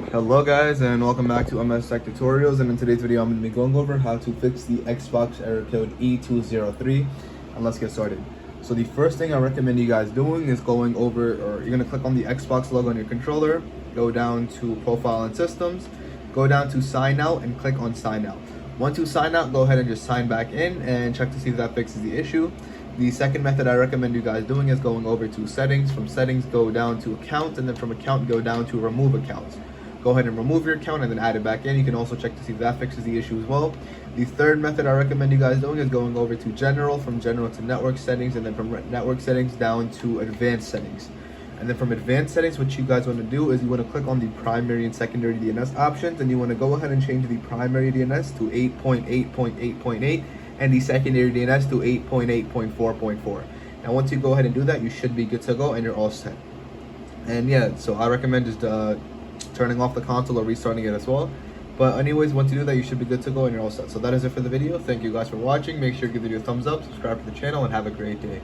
Hello guys, and welcome back to MS Tech Tutorials, and in today's video I'm going to be going over how to fix the Xbox error code E203, and let's get started. So the first thing I recommend you guys doing is going over, or you're going to click on the Xbox logo on your controller, go down to Profile and Systems, go down to Sign Out and click on Sign Out. Once you sign out, go ahead and just sign back in and check to see if that fixes the issue. The second method I recommend you guys doing is going over to Settings. From Settings, go down to Account, and then from Account, go down to Remove Accounts. Go ahead and remove your account and then add it back in. You can also check to see if that fixes the issue as well. The third method I recommend you guys doing is going over to General, from General to Network Settings, and then from Network Settings down to Advanced Settings. And then from Advanced Settings, what you guys want to do is you want to click on the primary and secondary DNS options, and you want to go ahead and change the primary DNS to 8.8.8.8 and the secondary DNS to 8.8.4.4. Now once you go ahead and do that, you should be good to go and you're all set. And yeah, so I recommend just turning off the console or restarting it as well. But anyways, once you do that, you should be good to go and you're all set. So that is it for the video. Thank you guys for watching. Make sure you give the video a thumbs up, subscribe to the channel, and have a great day.